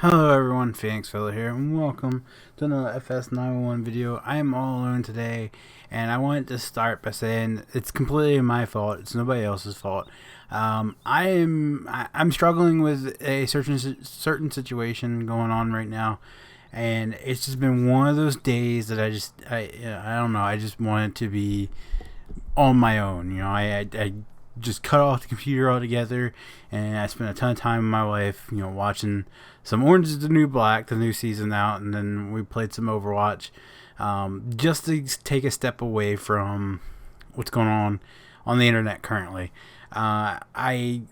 Hello everyone, Phoenix Fella here, and welcome to another FS911 video. I am all alone today, and I wanted to start by saying it's completely my fault. It's nobody else's fault. I'm struggling with a certain situation going on right now, and it's just been one of those days that I don't know. I just wanted to be on my own. I just cut off the computer altogether, and I spent a ton of time in my life, watching some Orange is the New Black, the new season out, and then we played some Overwatch, just to take a step away from what's going on the internet currently. I'm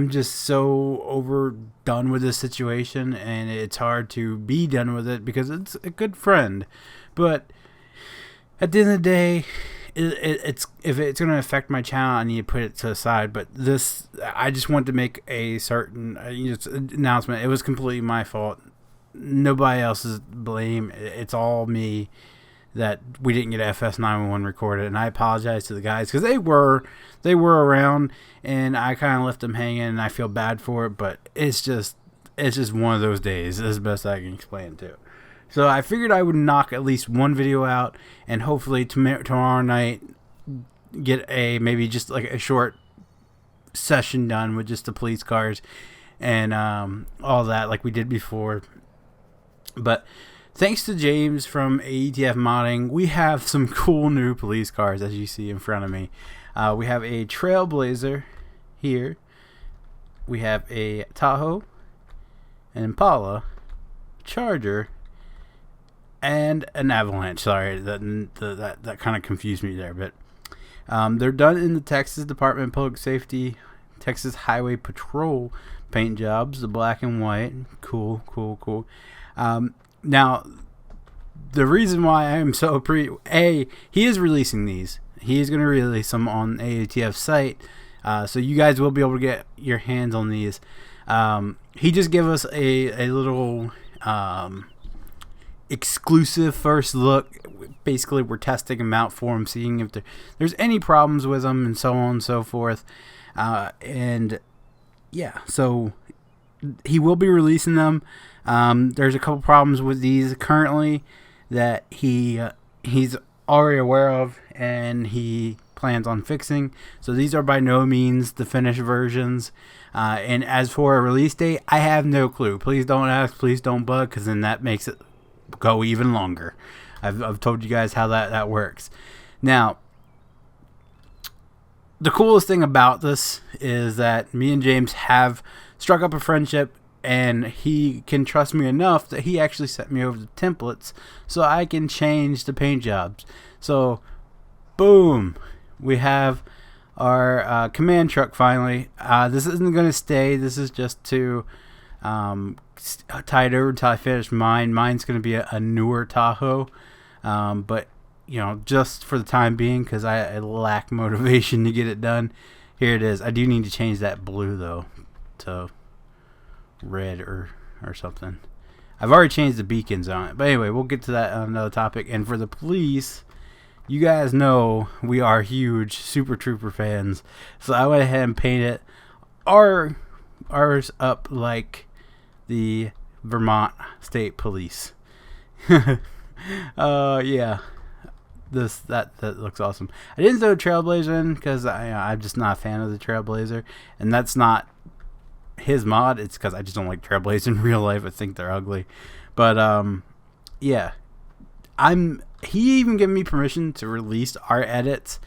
just so overdone with this situation, and it's hard to be done with it because it's a good friend, but at the end of the day, it's if it's going to affect my channel, I need to put it to the side. But this, I just wanted to make a certain announcement. It was completely my fault. Nobody else's blame. It's all me that we didn't get FS911 recorded, and I apologize to the guys because they were around, and I kind of left them hanging, and I feel bad for it. But it's just one of those days. That's the best I can explain it to. So I figured I would knock at least one video out, and hopefully tomorrow night get maybe just like a short session done with just the police cars and all that like we did before. But thanks to James from AETF Modding, we have some cool new police cars, as you see in front of me. We have a Trailblazer here. We have a Tahoe, an Impala, Charger, and an Avalanche. Sorry, that kind of confused me there, but they're done in the Texas Department of Public Safety, Texas Highway Patrol paint jobs, the black and white. Cool. Now, the reason why I am so he is releasing these. He is going to release them on AATF's site, so you guys will be able to get your hands on these. He just gave us a little exclusive first look. Basically, we're testing them out for him, seeing if there's any problems with them, and so on and so forth. And yeah, so he will be releasing them. There's a couple problems with these currently that he's already aware of, and he plans on fixing. So these are by no means the finished versions. And as for a release date, I have no clue. Please don't ask, please don't bug, because then that makes it go even longer. I've told you guys how that works. Now, the coolest thing about this is that me and James have struck up a friendship, and he can trust me enough that he actually sent me over the templates so I can change the paint jobs. So, boom, we have our command truck finally. This isn't going to stay. This is just to tied over until I finish mine. Mine's going to be a newer Tahoe, but just for the time being, because I lack motivation to get it done. Here it is. I do need to change that blue though to red or something. I've already changed the beacons on it, but anyway, we'll get to that on another topic. And for the police, you guys know we are huge Super Trooper fans, so I went ahead and painted ours up like the Vermont State Police. Yeah, that looks awesome. I didn't throw Trailblazer in because I'm just not a fan of the Trailblazer, and that's not his mod. It's because I just don't like Trailblazer in real life. I think they're ugly. But yeah, he even gave me permission to release our edits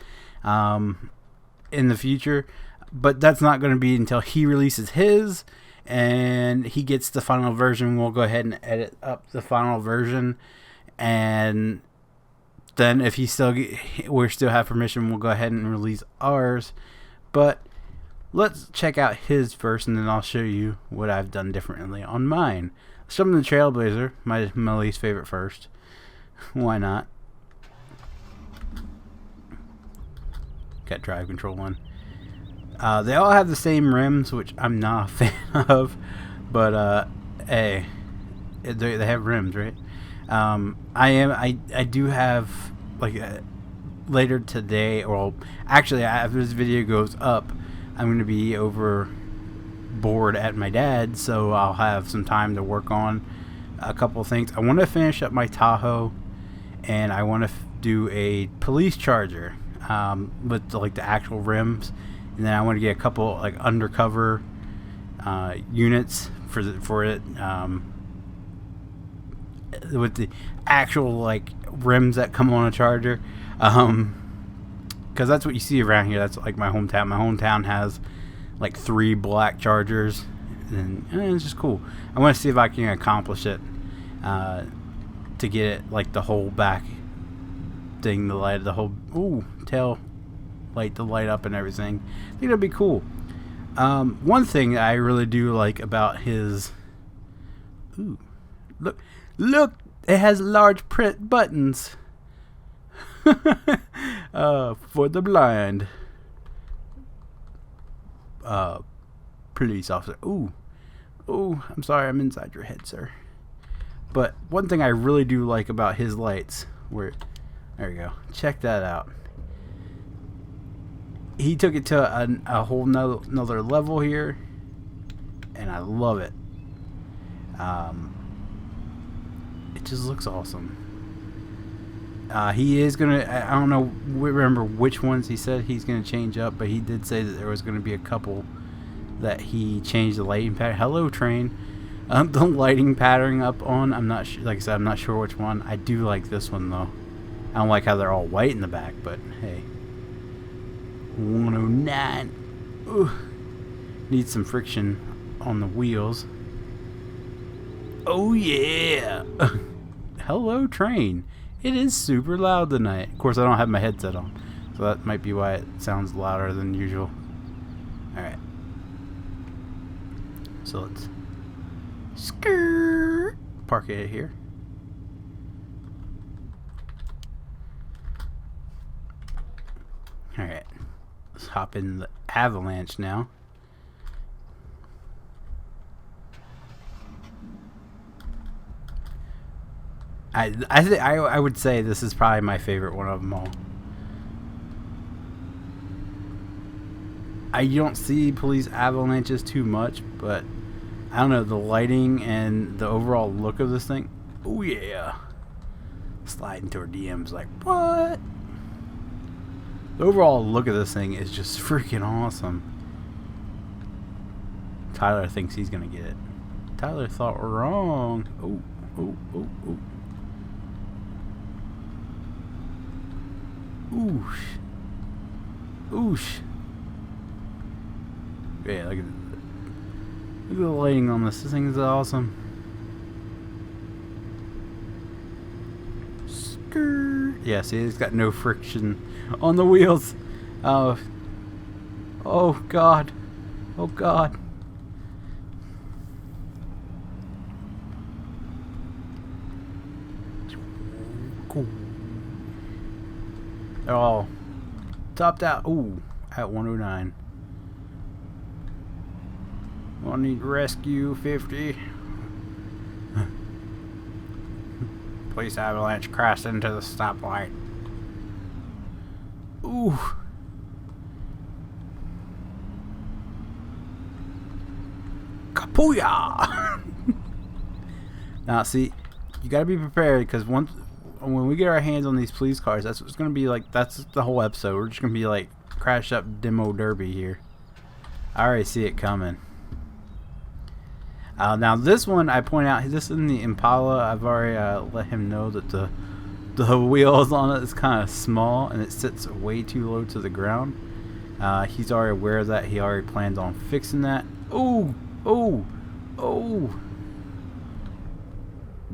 in the future, but that's not going to be until he releases his and he gets the final version. We'll go ahead and edit up the final version, and then if we still have permission, we'll go ahead and release ours. But let's check out his first, and then I'll show you what I've done differently on mine. Let's jump into the Trailblazer, my least favorite first. Why not? Got drive control one. They all have the same rims, which I'm not a fan of, but hey, they have rims, right? I do have, like, later today, or actually after this video goes up, I'm going to be over bored at my dad's, so I'll have some time to work on a couple of things. I want to finish up my Tahoe, and I want to do a police charger with like the actual rims, and then I want to get a couple like undercover units for it with the actual like rims that come on a charger, because that's what you see around here. That's like my hometown. My hometown has like 3 black chargers, and it's just cool. I want to see if I can accomplish it to get it like the whole back thing, the light, the whole tail light to light up and everything. I think that'd be cool. One thing I really do like about his look, it has large print buttons for the blind. Police officer. Ooh, I'm sorry, I'm inside your head, sir. But one thing I really do like about his lights, there we go. Check that out. He took it to a whole another level here, and I love it. It just looks awesome. He is gonna, I don't know, remember which ones he said he's gonna change up, but he did say that there was gonna be a couple that he changed the lighting pattern. Hello, train. The lighting pattern up on, I'm not sure. Like I said, I'm not sure which one. I do like this one though. I don't like how they're all white in the back, but hey. 109. Ooh. Needs some friction on the wheels. Oh yeah. Hello, train. It is super loud tonight. Of course, I don't have my headset on, so that might be why it sounds louder than usual. Alright. So let's park it here. Alright. Let's hop in the Avalanche now. I would say this is probably my favorite one of them all. I don't see police avalanches too much, but I don't know, the lighting and the overall look of this thing. Oh yeah. Sliding to our DMs like, what? The overall look of this thing is just freaking awesome. Tyler thinks he's gonna get it. Tyler thought wrong. Oh. Oosh. Yeah, look at the lighting on this. This thing is awesome. Yeah, see, it's got no friction on the wheels. Oh God. Oh God. Cool. They're all topped out. Ooh, at 109. I need rescue 50. Police avalanche crashed into the stoplight. Ooh. Kapooyah! Now, see, you gotta be prepared, because when we get our hands on these police cars, that's what's gonna be like. That's the whole episode. We're just gonna be like crash up demo derby here. I already see it coming. Now this one, I point out, this in the Impala. I've already let him know that the wheels on it is kind of small and it sits way too low to the ground. He's already aware of that. He already plans on fixing that. Oh!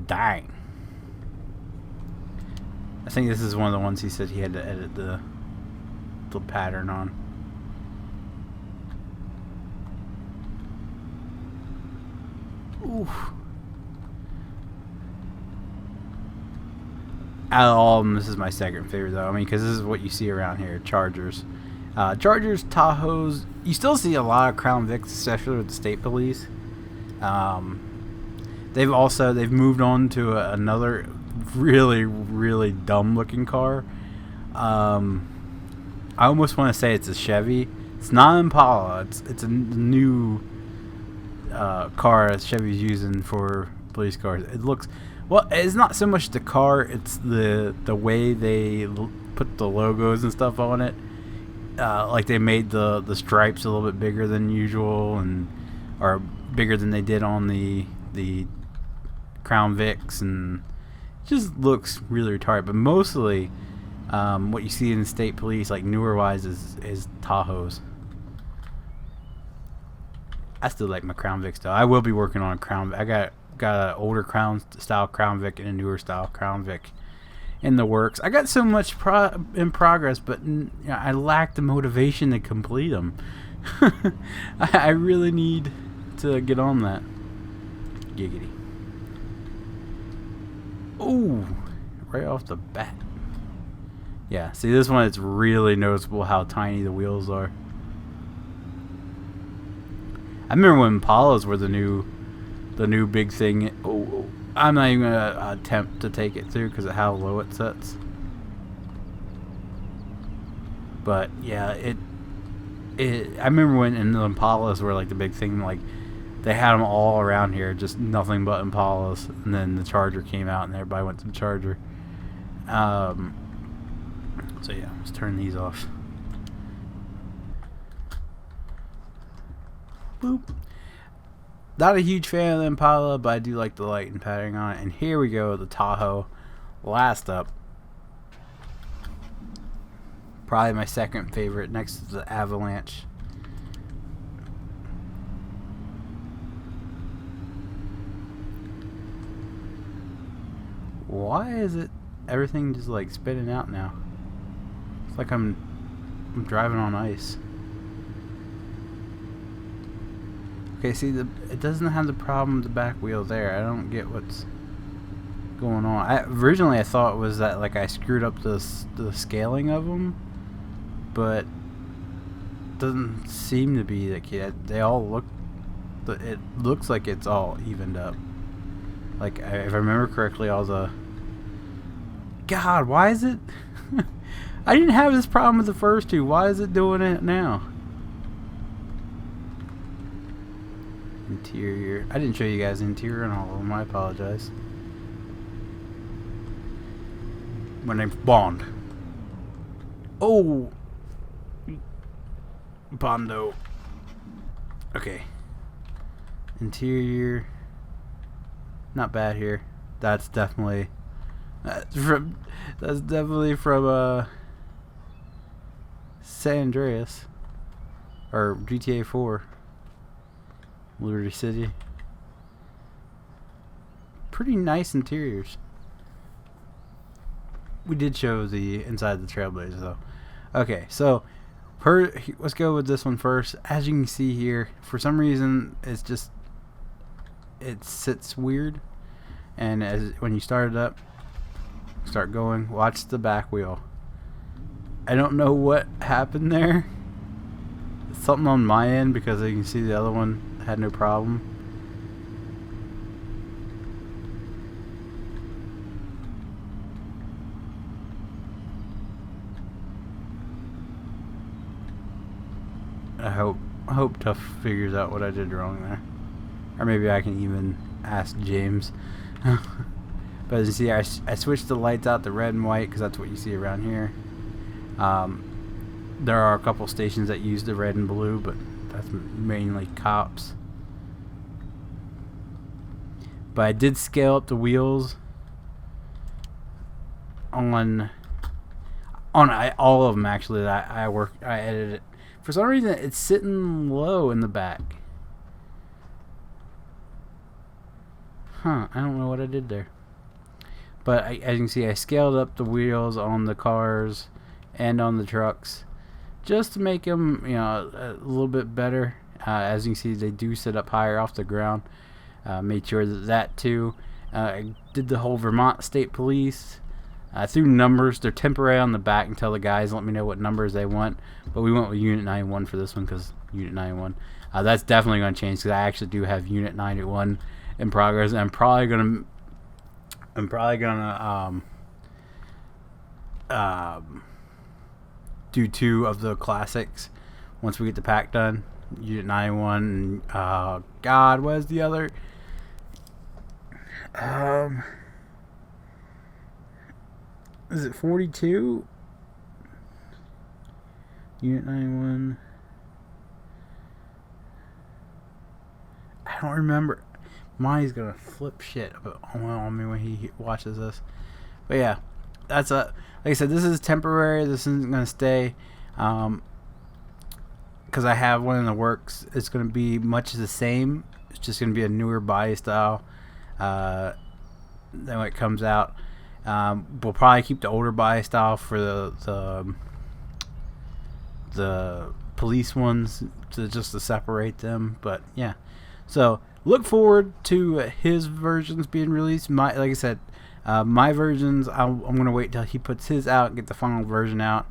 Dang. I think this is one of the ones he said he had to edit the pattern on. Oof. Out of all of them, this is my second favorite though. I mean, because this is what you see around here. Chargers, Tahoes. You still see a lot of Crown Vics, especially with the state police. They've moved on to another really dumb looking car. I almost want to say it's a Chevy. It's not an Impala. It's a new car that Chevy's using for police cars. It looks, well, it's not so much the car, it's the way they put the logos and stuff on it. Like they made the stripes a little bit bigger than usual, or bigger than they did on the Crown Vics, and it just looks really retarded. But mostly, what you see in the state police, like newer wise, is Tahoes. I still like my Crown Vics though. I will be working on a Crown. I got an older style Crown Vic and a newer style Crown Vic in the works. I got so much in progress, but I lack the motivation to complete them. I really need to get on that. Giggity. Ooh, right off the bat. Yeah, see this one, it's really noticeable how tiny the wheels are. I remember when Impalas were the new big thing. Oh, I'm not even gonna attempt to take it through because of how low it sets. But yeah, I remember when the Impalas were like the big thing. Like they had them all around here, just nothing but Impalas. And then the Charger came out, and everybody went to the Charger. So yeah, let's turn these off. Boop. Not a huge fan of the Impala, but I do like the light and patterning on it. And here we go, the Tahoe. Last up. Probably my second favorite, next to the Avalanche. Why is it everything just like spinning out now? It's like I'm driving on ice. Okay, see, it doesn't have the problem with the back wheel there. I don't get what's going on. Originally I thought it was that like I screwed up the scaling of them, but it doesn't seem to be that. They all look. It looks like it's all evened up. Like if I remember correctly, all the. God, why is it? I didn't have this problem with the first two. Why is it doing it now? Interior. I didn't show you guys the interior and all of them. I apologize. My name's Bond. Oh, Bondo. Okay. Interior. Not bad here. That's definitely from San Andreas or GTA 4. Liberty City. Pretty nice interiors. We did show the inside of the Trailblazer though. Okay, so let's go with this one first. As you can see here, for some reason it sits weird, and when you start it up, start going, watch the back wheel. I don't know what happened there. It's something on my end, because you can see the other one had no problem. I hope Tough figures out what I did wrong there, or maybe I can even ask James. But as you see, I switched the lights out to red and white because that's what you see around here. There are a couple stations that use the red and blue, but that's mainly cops. But I did scale up the wheels on all of them actually. That I edited it. For some reason, it's sitting low in the back. Huh? I don't know what I did there. But as you can see, I scaled up the wheels on the cars and on the trucks, just to make them, a little bit better. As you can see, they do sit up higher off the ground. Made sure that too. I did the whole Vermont State Police. Threw numbers. They're temporary on the back until the guys let me know what numbers they want. But we went with Unit 91 for this one because Unit 91. That's definitely going to change because I actually do have Unit 91 in progress. And I'm probably gonna do 2 of the classics once we get the pack done. Unit 91. God, what is the other? Is it 42? Unit 91. I don't remember. Monty's gonna flip shit on me when he watches this. But yeah, that's like I said, this is temporary. This isn't gonna stay. Because I have one in the works. It's gonna be much the same. It's just gonna be a newer body style. Then when it comes out, we'll probably keep the older body style for the police ones to separate them. But yeah, so look forward to his versions being released. Like I said, my versions, I'm gonna wait till he puts his out, get the final version out,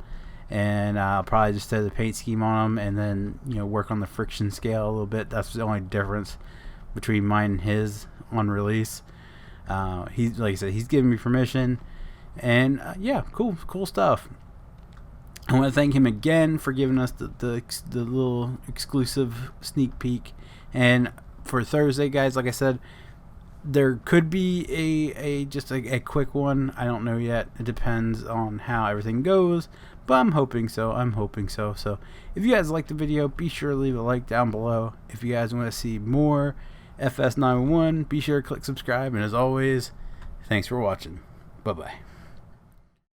and I'll probably just set the paint scheme on them, and then work on the friction scale a little bit. That's the only difference between mine and his on release. He's, like I said, he's giving me permission, and yeah, cool stuff. I want to thank him again for giving us the little exclusive sneak peek. And for Thursday, guys, like I said, there could be a quick one. I don't know yet. It depends on how everything goes, but I'm hoping so. So if you guys like the video, be sure to leave a like down below. If you guys want to see more FS901, be sure to click subscribe. And as always, thanks for watching. Bye-bye.